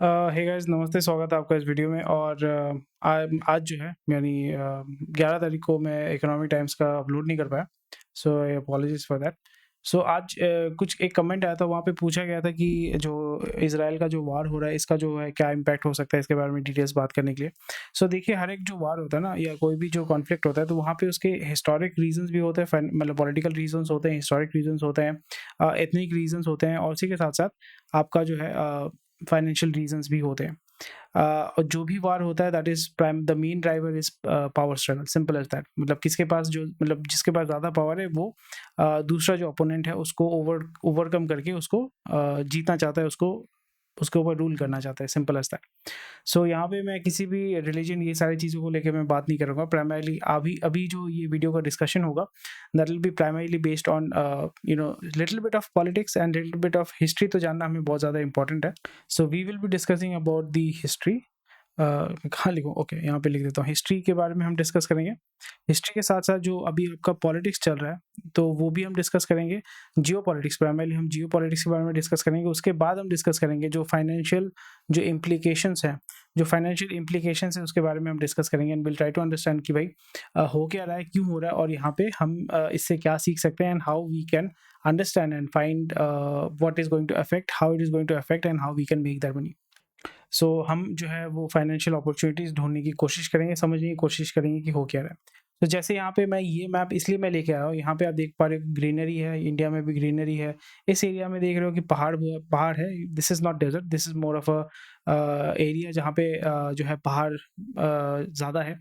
Hey guys, नमस्ते। स्वागत है आपका इस वीडियो में। और आज जो है यानी 11 तारीख को मैं इकोनॉमिक टाइम्स का अपलोड नहीं कर पाया, सो आई अपोलोजिज़ फॉर दैट। सो आज कुछ एक कमेंट आया था, वहाँ पे पूछा गया था कि जो इज़राइल का जो वार हो रहा है, इसका जो है क्या इम्पैक्ट हो सकता है, इसके बारे में डिटेल्स बात करने के लिए। सो देखिए, हर एक जो वार होता है ना, या कोई भी जो कॉन्फ्लिक्ट होता है, तो वहाँ पे उसके हिस्टोरिक रीजंस भी होते हैं, मतलब पॉलिटिकल रीजंस होते हैं, हिस्टोरिक रीजंस होते हैं, एथनिक रीजंस होते हैं, और उसी के साथ-साथ आपका जो है फाइनेंशियल रीजंस भी होते हैं। और जो भी वार होता है, that is prime the main driver is power struggle, simple as that. मतलब किसके पास जो मतलब जिसके पास ज़्यादा पावर है, वो दूसरा जो अपोनेंट है उसको ओवरकम करके उसको जीतना चाहता है, उसको उसके ऊपर रूल करना चाहता है, सिंपल एज दैट। सो यहाँ पे मैं किसी भी रिलीजन, ये सारी चीज़ों को लेके मैं बात नहीं करूँगा। प्राइमरली अभी अभी जो ये वीडियो का डिस्कशन होगा, that will be primarily based on little bit of politics and little bit of history. तो जानना हमें बहुत ज़्यादा इंपॉर्टेंट है। So we will be discussing about the history. कहाँ लिखूँ? ओके, यहाँ पे लिख देता हूँ। हिस्ट्री के बारे में हम डिस्कस करेंगे। हिस्ट्री के साथ-साथ जो अभी आपका पॉलिटिक्स चल रहा है, तो वो भी हम डिस्कस करेंगे। जियोपॉलिटिक्स, प्राइमरली हम जियोपॉलिटिक्स के बारे में डिस्कस करेंगे। उसके बाद हम डिस्कस करेंगे जो फाइनेंशियल जो इम्प्लीकेशंस हैं, जो फाइनेंशियल इम्प्लीकेशंस हैं, उसके बारे में हम डिस्कस करेंगे and will try to understand कि भाई हो क्या रहा है, क्यों हो रहा है, और यहाँ पे हम इससे क्या सीख सकते हैं, and how we can understand and find what is going to affect, how it is going to affect, and how we can make that money. So हम जो है वो फाइनेंशियल अपॉर्चुनिटीज़ ढूँढने की कोशिश करेंगे, समझने की कोशिश करेंगे कि हो क्या रहा है। तो जैसे यहाँ पे मैं ये मैप इसलिए मैं लेके आया हूँ, यहाँ पे आप देख पा रहे हो ग्रीनरी है, इंडिया में भी ग्रीनरी है। इस एरिया में देख रहे हो कि पहाड़ है। This is not desert, this is more of a area जहाँ पे जो है पहाड़ ज़्यादा है।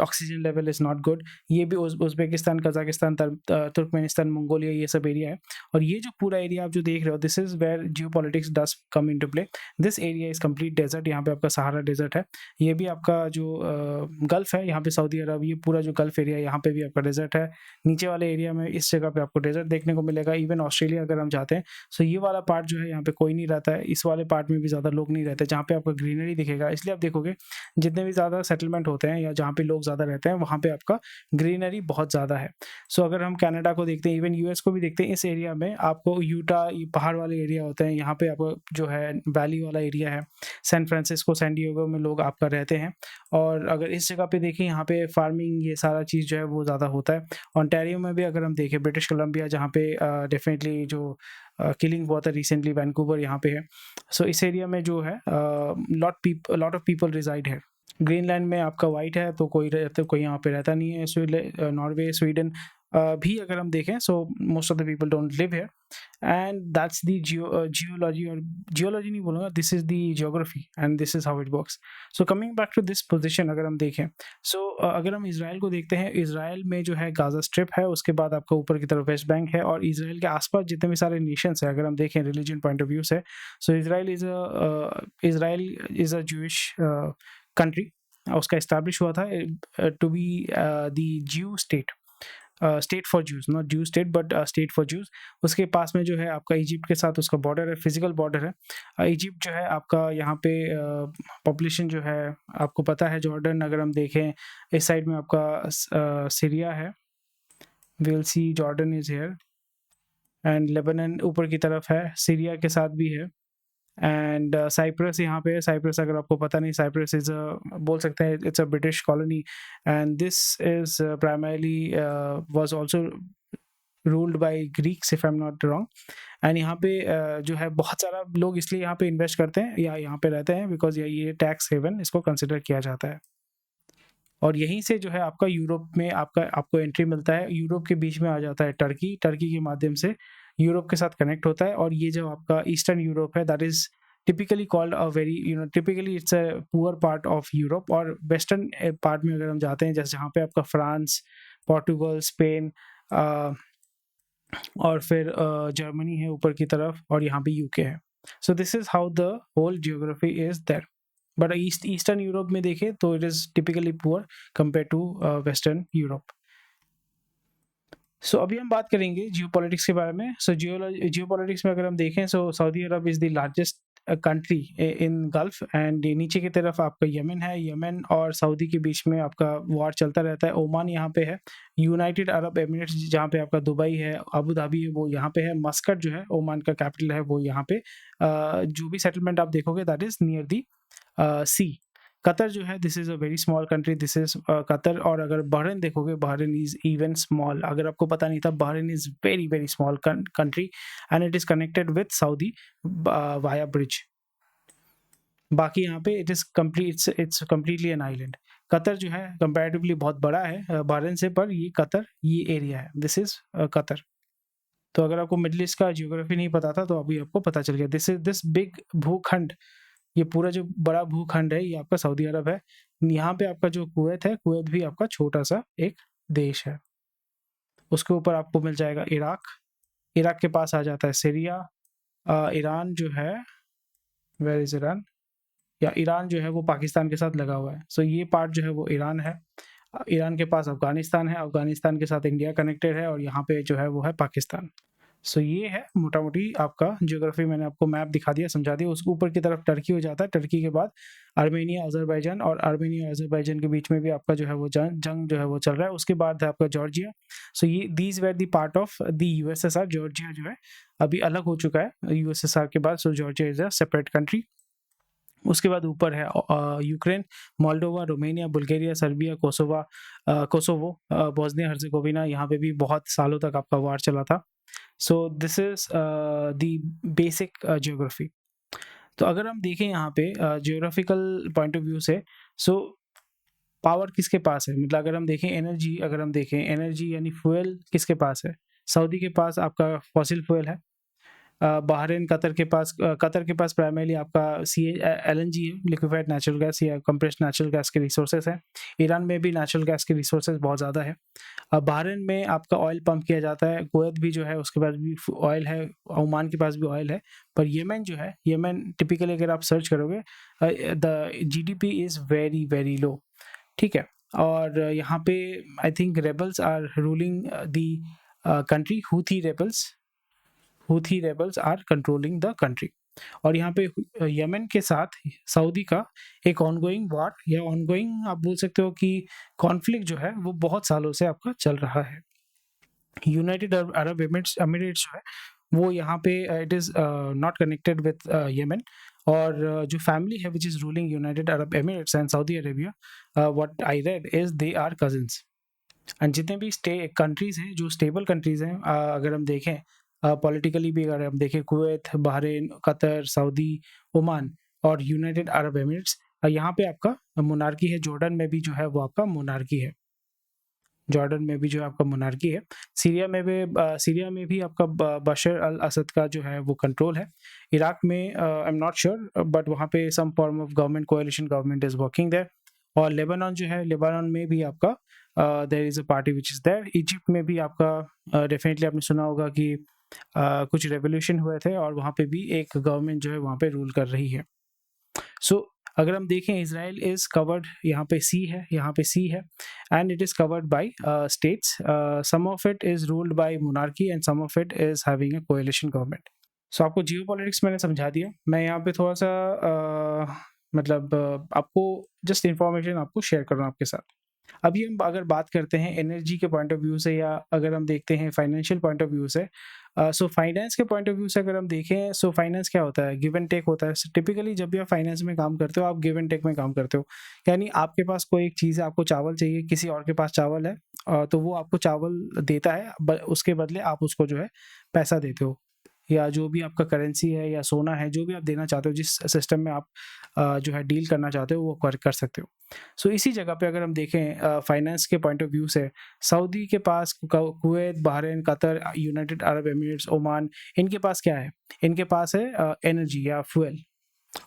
Oxygen level is not good. ये भी उज़्बेकिस्तान, कज़ाकिस्तान, तुर्कमेनिस्तान, मंगोलिया, ये सब एरिया है। और ये जो पूरा एरिया आप जो देख रहे हो, this is where geopolitics does come into play. This area is complete desert. यहाँ पे आपका सहारा डेज़र्ट है। ये भी आपका जो गल्फ़ है, यहाँ पे सऊदी अरब, ये पूरा जो गल्फ़ एरिया है, यहाँ पे भी आपका डेज़र्ट है। नीचे वाले एरिया में इस जगह पे आपको डेज़र्ट देखने को मिलेगा। इवन ऑस्ट्रेलिया अगर हम जाते हैं, सो ये वाला पार्ट जो है, यहाँ पे कोई नहीं रहता है। इस वाले पार्ट में भी ज़्यादा लोग नहीं रहते, जहाँ पे आपको ग्रीनरी दिखेगा। इसलिए आप देखोगे, जितने भी ज़्यादा सेटलमेंट होते हैं या जहाँ पे लोग ज़्यादा रहते हैं, वहाँ पे आपका ग्रीनरी बहुत ज़्यादा है। सो अगर हम कनाडा को देखते हैं, इवन यूएस को भी देखते हैं, इस एरिया में आपको यूटा, ये पहाड़ वाले एरिया होते हैं। यहाँ पे आपको जो है वैली वाला एरिया है। सैन फ्रांसिस्को, सैन डिएगो में लोग आपका रहते हैं। और अगर इस जगह पे देखें, यहाँ पे फार्मिंग, ये सारा चीज़ जो है वो ज़्यादा होता है। ओंटारियो में भी अगर हम देखें, ब्रिटिश कोलंबिया, जहाँ पे डेफिनिटली जो किलिंग हुआ था रिसेंटली, वैंकूवर यहाँ पे है। सो इस एरिया में जो है लॉट ऑफ पीपल रिसाइड है। ग्रीनलैंड में आपका व्हाइट है, तो कोई यहाँ पे रहता नहीं है। नॉर्वे, स्वीडन भी अगर हम देखें, so most of the people don't live here. And that's the geology, और जियोलॉजी नहीं बोलूँगा, this is the geography and this is how it works. So coming back to this position, अगर हम देखें, सो अगर हम इज़राइल को देखते हैं, इज़राइल में जो है गाज़ा स्ट्रिप है, उसके बाद आपका ऊपर की तरफ वेस्ट बैंक है, और इज़राइल के आस-पास जितने भी सारे नेशंस हैं, अगर हम देखें रिलिजन पॉइंट ऑफ व्यू से, so Israel is a Jewish country. उसका एस्टैब्लिश हुआ था to be the Jew state, state for Jews, not Jew state but state for Jews. उसके पास में जो है आपका इजिप्ट के साथ उसका बॉर्डर है, फिजिकल बॉर्डर है। इजिप्ट जो है आपका, यहाँ पे पॉपुलेशन जो है आपको पता है, जॉर्डन अगर हम देखें, इस साइड में आपका सीरिया है, will see Jordan is here, and Lebanon ऊपर की तरफ है, सीरिया के साथ भी है। एंड साइप्रस यहाँ पे है। साइप्रस अगर आपको पता नहीं, साइप्रस इज़ बोल सकते हैं it's a British colony, and this is primarily was also ruled by Greeks, if I am not wrong. And यहाँ पे जो है बहुत सारा लोग इसलिए यहाँ पे इन्वेस्ट करते हैं या यहाँ पे रहते हैं, बिकॉज़ ये टैक्स हेवन इसको कंसिडर किया जाता है। और यहीं से जो है आपका यूरोप में आपको एंट्री मिलता है। यूरोप के बीच में आ जाता है टर्की, टर्की के माध्यम से यूरोप के साथ कनेक्ट होता है। और ये जो आपका ईस्टर्न यूरोप है, that is typically called a very typically it's a poor part of Europe. और वेस्टर्न पार्ट में अगर हम जाते हैं, जैसे जहाँ पे आपका फ्रांस, पोर्टुगल, स्पेन, अ, और फिर जर्मनी है ऊपर की तरफ, और यहाँ पे यूके है। So this is how the whole geography is there. But Eastern Europe में देखें तो it is typically poor compare to Western Europe. So अभी हम बात करेंगे जियोपॉलिटिक्स के बारे में। सो जियोपॉलिटिक्स में अगर हम देखें, so Saudi Arab is the largest country in Gulf, and नीचे की तरफ आपका यमन है। यमन और सऊदी के बीच में आपका वॉर चलता रहता है। ओमान यहाँ पे है। यूनाइटेड अरब एमिरेट्स जहाँ पे आपका दुबई है, अबू धाबी है, वो यहाँ पे है। मस्कट जो है ओमान का कैपिटल है, वो यहाँ पे। जो भी सेटलमेंट आप देखोगे that is near the sea. Qatar जो है, this is a very small country, this is Qatar. और अगर बहरीन देखोगे, बहरीन इज इवन स्मॉल। अगर आपको पता नहीं था, Bahrain is very very small country and it is connected with Saudi via bridge. बाकी यहाँ पे it's completely an island. Qatar जो है कंपैरेटिवली बहुत बड़ा है बहरीन से, पर ये कतर ये एरिया है, दिस इज कतर। तो अगर आपको मिडिल ईस्ट का जियोग्राफी नहीं पता था तो अभी आपको पता चल गया। दिस बिग भूखंड, ये पूरा जो बड़ा भूखंड है, ये आपका सऊदी अरब है। यहाँ पे आपका जो कुवैत है, कुवैत भी आपका छोटा सा एक देश है। उसके ऊपर आपको मिल जाएगा इराक। इराक के पास आ जाता है सीरिया। ईरान जो है, वेयर इज ईरान, या ईरान जो है वो पाकिस्तान के साथ लगा हुआ है। सो ये पार्ट जो है वो ईरान है। ईरान के पास अफगानिस्तान है, अफगानिस्तान के साथ इंडिया कनेक्टेड है, और यहाँ पे जो है वो है पाकिस्तान। सो ये है मोटा मोटी आपका जियोग्राफी। मैंने आपको मैप दिखा दिया, समझा दिया। उसके ऊपर की तरफ टर्की हो जाता है। टर्की के बाद आर्मेनिया, अजरबैजान, और आर्मेनिया और अजरबैजान के बीच में भी आपका जो है वो जंग जो है वो चल रहा है। उसके बाद है आपका जॉर्जिया। सो ये these where the part of the USSR. Georgia जो है अभी अलग हो चुका है यूएसएसआर के बाद। So Georgia is a separate country. उसके बाद ऊपर है Ukraine, Moldova, Romania, Bulgaria, Serbia, Kosovo, Bosnia Herzegovina. यहाँ पे भी बहुत सालों तक आपका वार चला था। सो this is the basic geography. तो अगर हम देखें यहाँ पे जियोग्राफिकल पॉइंट ऑफ व्यू से, सो पावर किसके पास है, मतलब अगर हम देखें एनर्जी, अगर हम देखें एनर्जी यानी फ्यूल किसके पास है। सऊदी के पास आपका फॉसिल फ्यूल है। बहरीन, कतर के पास प्राइमरीली आपका एलएनजी है, लिक्विफाइड नेचुरल गैस या कंप्रेस्ड नेचुरल गैस के रिसोर्सेज हैं। ईरान में भी नेचुरल गैस के रिसोर्सेज बहुत ज़्यादा है। बहरीन में आपका ऑयल पंप किया जाता है। कुवैत भी जो है उसके पास भी ऑयल है। ओमान के पास भी ऑयल है। पर येमेन जो है, येमेन टिपिकली अगर आप सर्च करोगे, the GDP is very very low, ठीक है। और यहाँ पे I think rebels are ruling the country. Houthi rebels are controlling the country. और यहाँ पे यमन के साथ सऊदी का एक ऑनगोइंग वार, या ऑनगोइंग आप बोल सकते हो कि कॉन्फ्लिक्ट जो है वो बहुत सालों से आपका चल रहा है। यूनाइटेड अरब एमिरेट्स जो है वो यहाँ पे it is not connected with Yemen. और जो फैमिली है which is ruling United Arab Emirates and Saudi Arabia, what I read is they are cousins. And जितने भी कंट्रीज हैं जो स्टेबल कंट्रीज हैं, अगर हम देखें पॉलिटिकली भी, अगर हम देखें Kuwait, Bahrain, Qatar, Saudi, Oman और यूनाइटेड अरब एमिरेट्स, यहाँ पे आपका मोनार्की है। जॉर्डन में भी जो है वो आपका मोनार्की है। जॉर्डन में भी जो है आपका मोनार्की है। सीरिया में भी आपका बशर अल असद का जो है वो कंट्रोल है। इराक में I am not sure, but वहाँ पे some form of government, coalition government is working there. और लेबनान जो है, लेबनान में भी आपका there is a party which is there. Egypt में भी आपका डेफिनेटली आपने सुना होगा कि कुछ रेवोल्यूशन हुए थे, और वहाँ पे भी एक गवर्नमेंट जो है वहाँ पे रूल कर रही है। सो अगर हम देखें, इजराइल इज कवर्ड, यहाँ पे सी है, and it is covered by states. Some of it is ruled by monarchy and some of it is having a coalition government. So आपको जियोपॉलिटिक्स मैंने समझा दिया। मैं यहाँ पे थोड़ा सा आपको जस्ट इंफॉर्मेशन आपको शेयर कर रहा हूँ आपके साथ। अभी हम अगर बात करते हैं एनर्जी के पॉइंट ऑफ व्यू से, या अगर हम देखते हैं फाइनेंशियल पॉइंट ऑफ व्यू से, सो फाइनेंस के पॉइंट ऑफ व्यू से अगर हम देखें, सो फाइनेंस क्या होता है, गिव एंड टेक होता है। टिपिकली जब भी आप फाइनेंस में काम करते हो, आप गिव एंड टेक में काम करते हो। यानी आपके पास कोई एक चीज़ है, आपको चावल चाहिए, किसी और के पास चावल है, तो वो आपको चावल देता है, उसके बदले आप उसको जो है पैसा देते हो, या जो भी आपका करेंसी है या सोना है, जो भी आप देना चाहते हो, जिस सिस्टम में आप जो है डील करना चाहते हो, वो कर सकते हो। सो इसी जगह पे अगर हम देखें फाइनेंस के पॉइंट ऑफ व्यू से, सऊदी के पास, Kuwait, Bahrain, Qatar, United Arab Emirates, Oman, इनके पास क्या है, इनके पास है एनर्जी या फ्यूल।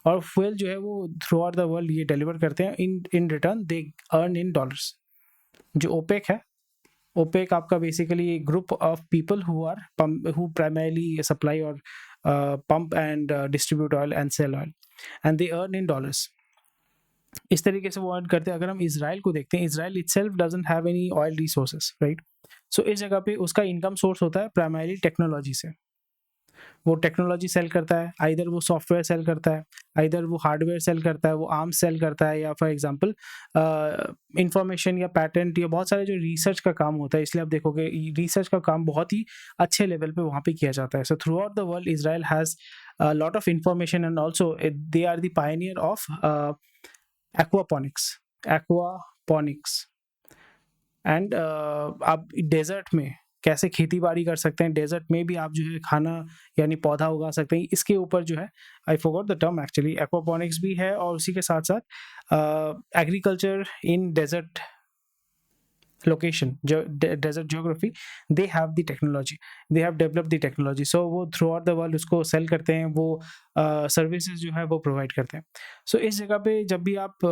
और फ्यूल जो है वो थ्रू आउट द वर्ल्ड ये डिलीवर करते हैं। In return they earn in dollars. जो ओपेक है, ओपेक आपका basically group of people who primarily supply और pump and distribute oil and sell oil, and they earn in dollars. इस तरीके से वो अर्न करते हैं। अगर हम इजराइल को देखते हैं, Israel itself doesn't have any oil resources, right. So इस जगह पे उसका इनकम सोर्स होता है प्राइमरली टेक्नोलॉजी से। वो टेक्नोलॉजी सेल करता है, आइदर वो सॉफ्टवेयर सेल करता है, आइदर वो हार्डवेयर सेल करता है, वो आर्म्स सेल करता है, या फॉर एग्जांपल इंफॉर्मेशन या पैटेंट या बहुत सारे जो रिसर्च का काम होता है। इसलिए आप देखोगे रिसर्च का काम बहुत ही अच्छे लेवल पे वहाँ पे किया जाता है। So throughout the world Israel has lot of information and also they are the pioneer of aquaponics and आप डेजर्ट में कैसे खेती बाड़ी कर सकते हैं, डेजर्ट में भी आप जो है खाना यानी पौधा उगा सकते हैं। इसके ऊपर जो है, I forgot the term actually, aquaponics भी है, और उसी के साथ साथ agriculture in desert location, desert geography, they have the technology, they have developed the technology, so वो throughout the world उसको sell करते हैं, वो सर्विसेज जो है वो प्रोवाइड करते हैं। सो इस जगह पे जब भी आप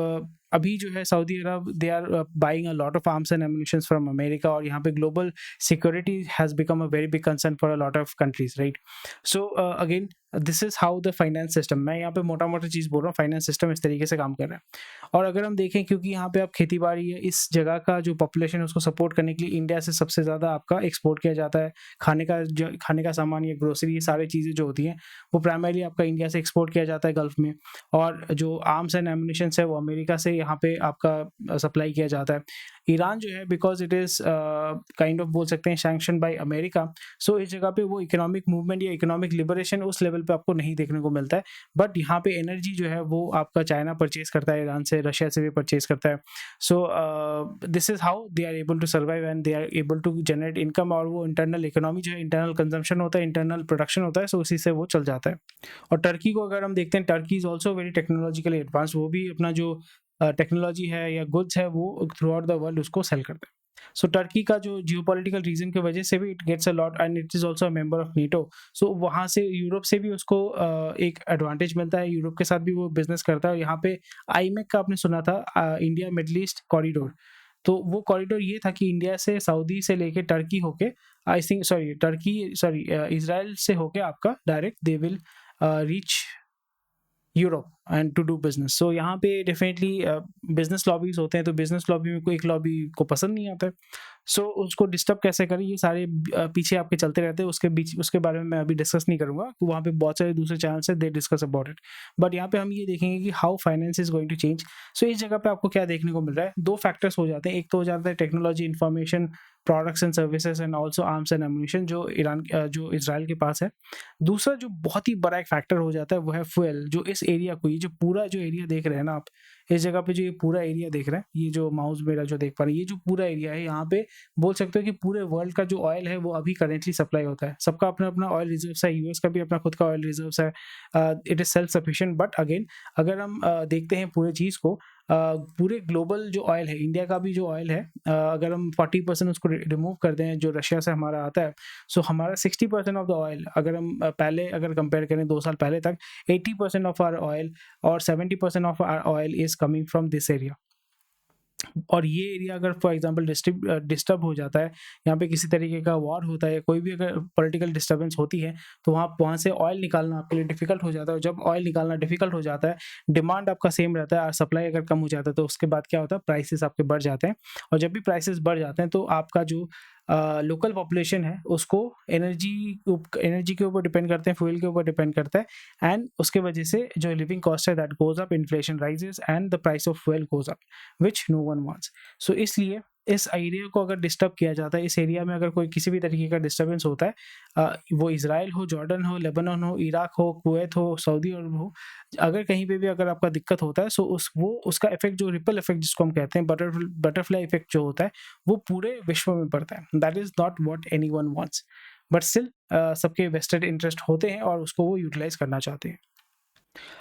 अभी जो है Saudi Arab, they are buying a lot of arms and ammunitions from America, और यहाँ पे global security has become a very big concern for a lot of countries, right. So again this is how the finance system, मैं यहाँ पे मोटा मोटा चीज़ बोल रहा हूँ, फाइनेंस सिस्टम इस तरीके से काम कर रहा है। और अगर हम देखें, क्योंकि यहाँ पे आप खेती बाड़ी है, इस जगह का जो पॉपुलेशन है उसको सपोर्ट करने के लिए इंडिया से सबसे ज़्यादा आपका एक्सपोर्ट किया जाता है। खाने का सामान या ग्रोसरी, ये सारी चीज़ें जो होती हैं वो प्राइमरली आपका इंडिया से एक्सपोर्ट किया जाता है गल्फ में, और जो आर्म्स एंड एम्यूनिशन है वो अमेरिका से यहाँ पे आपका सप्लाई किया जाता है। ईरान जो है, because it is kind of बोल सकते हैं सैंक्शन बाय अमेरिका, सो इस जगह पे वो इकोनॉमिक मूवमेंट या इकोनॉमिक लिबरेशन उस लेवल पे आपको नहीं देखने को मिलता है। बट यहाँ पे एनर्जी जो है वो आपका चाइना परचेज करता है, ईरान से, रशिया से भी परचेज करता है। So this is how they are able to survive and they are able to generate income, और वो इंटरनल इकोनॉमी जो है, इंटरनल कंजम्पशन होता है, इंटरनल प्रोडक्शन होता है, सो उसी से वो चल जाता है। और टर्की को अगर हम देखते हैं, Turkey is also very technologically advance, वो भी अपना जो टेक्नोलॉजी है या गुड्स है वो थ्रू आउट द वर्ल्ड उसको सेल करते हैं। सो टर्की का जो जियोपॉलिटिकल रीजन की वजह से भी it gets a lot, and it is also a member of NATO, so वहाँ से यूरोप से भी उसको एक एडवांटेज मिलता है, यूरोप के साथ भी वो बिजनेस करता है। और यहाँ पे आईमेक का आपने सुना था, इंडिया मिडल ईस्ट कॉरिडोर, तो वो कॉरिडोर ये था कि इंडिया से, सऊदी से लेके टर्की होके, आई थिंक सॉरी इजराइल से होके आपका direct they will reach Europe and to do business. So यहाँ पे डेफिनेटली बिजनेस लॉबीज होते हैं, तो बिजनेस लॉबी में कोई एक लॉबी को पसंद नहीं आता है, सो उसको डिस्टर्ब कैसे करें, ये सारे पीछे आपके चलते रहते हैं। उसके बारे में मैं अभी डिस्कस नहीं करूंगा, तो वहाँ पे बहुत सारे दूसरे चैनल्स है, they discuss about it. But यहाँ पे हम ये देखेंगे कि how finance is going to change. So इस जगह पे आपको क्या देखने को मिल रहा है, दो फैक्टर्स हो जाते हैं। एक तो हो जाता है technology, information, products and services, and also arms and ammunition जो जो इसराइल के पास है। दूसरा जो बहुत ही बड़ा एक फैक्टर हो जाता है वो है फ्यूल, जो इस एरिया को, ये जो पूरा जो एरिया देख रहे हैं ना आप, इस जगह पे जो ये पूरा एरिया देख रहे हैं, ये जो माउस मेरा जो देख पा रहे हैं, ये जो पूरा एरिया है, यहाँ पे बोल सकते हो कि पूरे वर्ल्ड का जो ऑयल है वो अभी करेंटली सप्लाई होता है। सबका अपना अपना ऑयल रिजर्व्स है, यूएस का भी अपना खुद का ऑयल रिजर्व्स है, it is self sufficient. But again अगर हम देखते हैं पूरे चीज़ को, पूरे ग्लोबल जो ऑयल है, इंडिया का भी जो ऑयल है, अगर हम 40% उसको रिमूव कर दें जो रशिया से हमारा आता है, सो हमारा 60% ऑफ द ऑयल, अगर हम पहले अगर कंपेयर करें 2 साल पहले तक, 80% ऑफ आवर ऑयल और 70% of our oil is coming from this area. और ये एरिया अगर फॉर एग्जांपल डिस्टर्ब हो जाता है, यहाँ पे किसी तरीके का वॉर होता है, कोई भी अगर पॉलिटिकल डिस्टर्बेंस होती है, तो वहाँ से ऑयल निकालना आपके लिए डिफिकल्ट हो जाता है। और जब ऑयल निकालना डिफिकल्ट हो जाता है, डिमांड आपका सेम रहता है और सप्लाई अगर कम हो जाता है, तो उसके बाद क्या होता है, प्राइसेस आपके बढ़ जाते हैं। और जब भी प्राइसेस बढ़ जाते हैं, तो आपका जो लोकल पॉपुलेशन है उसको एनर्जी के ऊपर डिपेंड करते हैं, फ्यूल के ऊपर डिपेंड करता है, एंड उसके वजह से जो लिविंग कॉस्ट है that goes up, inflation rises and the price of fuel goes up, which no one wants. So इसलिए इस एरिया को अगर डिस्टर्ब किया जाता है, इस एरिया में अगर कोई किसी भी तरीके का डिस्टर्बेंस होता है, वो इजराइल हो, जॉर्डन हो, लेबनान हो, इराक हो, कुवैत हो, सऊदी अरब हो, अगर कहीं पे भी अगर आपका दिक्कत होता है, सो उसका इफेक्ट, जो रिपल इफेक्ट जिसको हम कहते हैं, बटरफ्लाई इफेक्ट जो होता है, वो पूरे विश्व में पड़ता है। That is not what anyone wants, but still सबके वेस्टेड इंटरेस्ट होते हैं और उसको वो यूटिलाइज करना चाहते हैं।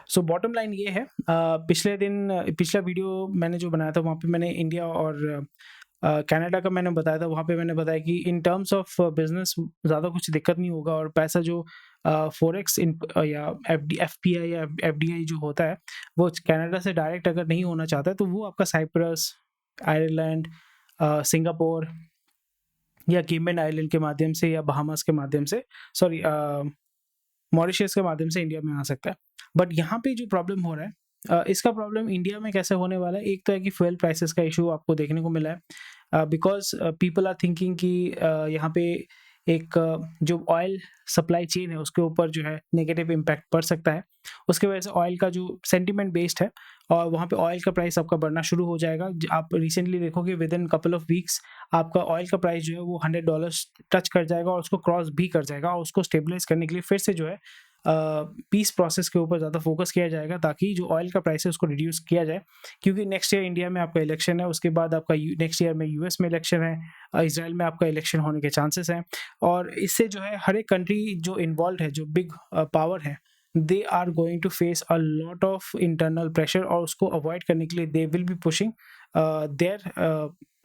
सो बॉटम लाइन ये है, पिछला वीडियो मैंने जो बनाया था वहाँ पे मैंने इंडिया और कनाडा का मैंने बताया था। वहाँ पे मैंने बताया कि इन टर्म्स ऑफ बिजनेस ज़्यादा कुछ दिक्कत नहीं होगा, और पैसा जो फॉरेक्स या एफपीआई या एफडीआई जो होता है, वो कनाडा से डायरेक्ट अगर नहीं होना चाहता है, तो वो आपका साइप्रस, आयरलैंड, सिंगापुर या केमन आइलैंड के माध्यम से, या बहामास के माध्यम से, सॉरी मॉरिशस के माध्यम से इंडिया में आ सकता है। बट यहाँ पे जो प्रॉब्लम हो रहा है, इसका प्रॉब्लम इंडिया में कैसे होने वाला है, एक तो है कि फ्यूल प्राइसेस का इशू आपको देखने को मिला है, बिकॉज पीपल आर थिंकिंग कि यहाँ पे एक जो ऑयल सप्लाई चेन है उसके ऊपर जो है नेगेटिव इम्पैक्ट पड़ सकता है। उसकी वजह से ऑयल का जो सेंटिमेंट बेस्ड है और वहाँ पे ऑयल का प्राइस आपका बढ़ना शुरू हो जाएगा। आप रिसेंटली देखोगे with in couple of weeks आपका ऑयल का प्राइस जो है वो $100 टच कर जाएगा और उसको क्रॉस भी कर जाएगा, और उसको स्टेबलाइज करने के लिए फिर से जो है पीस प्रोसेस के ऊपर ज़्यादा फोकस किया जाएगा, ताकि जो ऑयल का प्राइस है उसको रिड्यूस किया जाए। क्योंकि नेक्स्ट ईयर इंडिया में आपका इलेक्शन है, उसके बाद आपका नेक्स्ट ईयर में यूएस में इलेक्शन है, इसराइल में आपका इलेक्शन होने के चांसेस हैं, और इससे जो है हर एक कंट्री जो इन्वॉल्व है, जो बिग पावर है, they are going to face a lot of internal pressure, और उसको अवॉइड करने के लिए they will be pushing their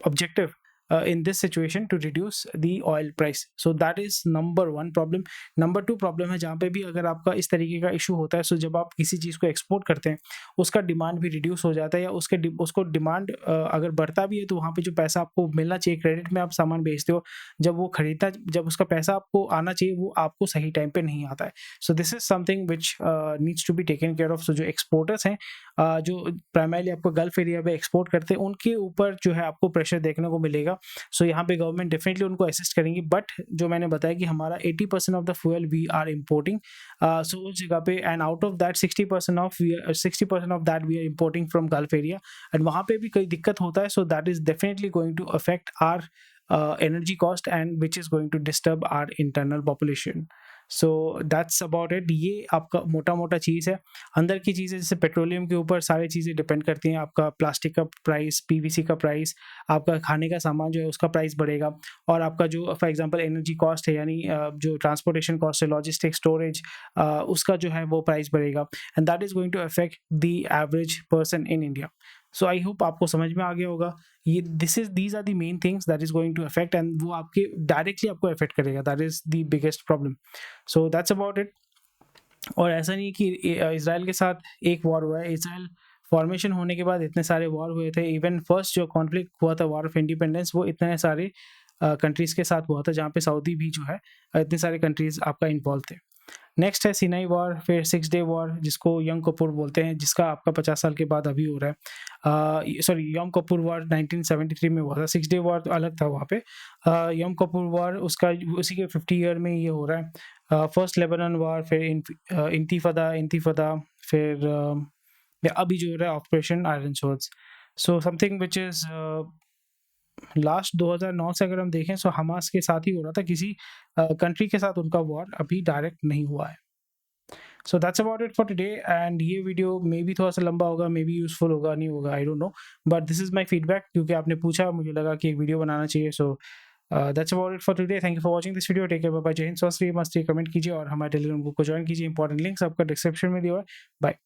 objective in this situation to reduce the oil price. So that is number one problem. Number two problem है जहाँ पे भी अगर आपका इस तरीके का इशू होता है, सो जब आप किसी चीज़ को एक्सपोर्ट करते हैं उसका डिमांड भी रिड्यूस हो जाता है, या उसको डिमांड अगर बढ़ता भी है तो वहाँ पे जो पैसा आपको मिलना चाहिए, क्रेडिट में आप सामान बेचते हो, जब उसका पैसा आपको आना चाहिए वो आपको सही टाइम पे नहीं आता है। So this is something which needs to be taken care of. So जो एक्सपोर्टर्स हैं, जो प्राइमरली आपको गल्फ एरिया पे एक्सपोर्ट करते हैं, उनके ऊपर जो है आपको प्रेशर देखने को मिलेगा। सो यहाँ पे गवर्नमेंट डेफिनेटली उनको असिस्ट करेंगी, बट जो मैंने बताया कि हमारा 80% of the fuel we are importing, so उस जगह पे, and out of that 60% of that we are importing from Gulf area, and वहाँ पे भी कोई दिक्कत होता है, so that is definitely going to affect our energy cost, and which is going to disturb our internal population. So that's about it. ये आपका मोटा मोटा चीज़ है। अंदर की चीज़ें जैसे पेट्रोलियम के ऊपर सारी चीज़ें डिपेंड करती हैं। आपका प्लास्टिक का प्राइस, पीवीसी का प्राइस, आपका खाने का सामान जो है उसका प्राइस बढ़ेगा, और आपका जो फॉर एग्जांपल एनर्जी कॉस्ट है, यानी जो ट्रांसपोर्टेशन कॉस्ट है, लॉजिस्टिक, स्टोरेज, उसका जो है वो प्राइस बढ़ेगा, and that is going to affect the average person in India. So I hope आपको समझ में आ गया होगा। ये these are the main things that is going to affect, and वो आपके डायरेक्टली आपको अफेक्ट करेगा। That is the biggest problem. So that's about it. और ऐसा नहीं कि इसराइल के साथ एक वॉर हुआ है। इसराइल फॉर्मेशन होने के बाद इतने सारे वॉर हुए थे। इवन फर्स्ट जो कॉन्फ्लिक्ट हुआ था, वॉर ऑफ इंडिपेंडेंस, वो इतने सारे कंट्रीज़ के साथ हुआ था, जहाँ पे सऊदी भी जो है, इतने सारे कंट्रीज़ आपका इन्वॉल्व थे। नेक्स्ट है सिनाई वॉर, फिर 6 डे वॉर, जिसको यम कपूर बोलते हैं, जिसका आपका 50 साल के बाद अभी हो रहा है। सॉरी, यम कपूर वॉर 1973 में हुआ था। 6 डे वॉर तो अलग था वहाँ पे। यम कपूर वॉर उसका उसी के 50 ईयर में ये हो रहा है। फर्स्ट लेबनान वॉर, फिर इंतिफादा, फिर अभी जो हो रहा है operation iron swords. So something which is last 2009 से अगर हम देखें, सो हमास के साथ ही हो रहा था, किसी कंट्री के साथ उनका वॉर अभी डायरेक्ट नहीं हुआ है। सो that's about it for today, and ये वीडियो मे बी थोड़ा सा लंबा होगा, मे बी यूजफुल होगा, नहीं होगा, I don't know, but this is my feedback, क्योंकि आपने पूछा, मुझे लगा कि एक वीडियो बनाना चाहिए। So that's about it for today. Thank you for watching this video. Take care, bye bye, जय हिंद, स्वस्थ रहिए, मस्त रहिए, कमेंट कीजिए और हमारे टेलीग्राम ग्रुप को ज्वाइन कीजिए। इंपॉर्टेंट लिंक्स आपका डिस्क्रिप्शन में दिया हुआ है। बाय।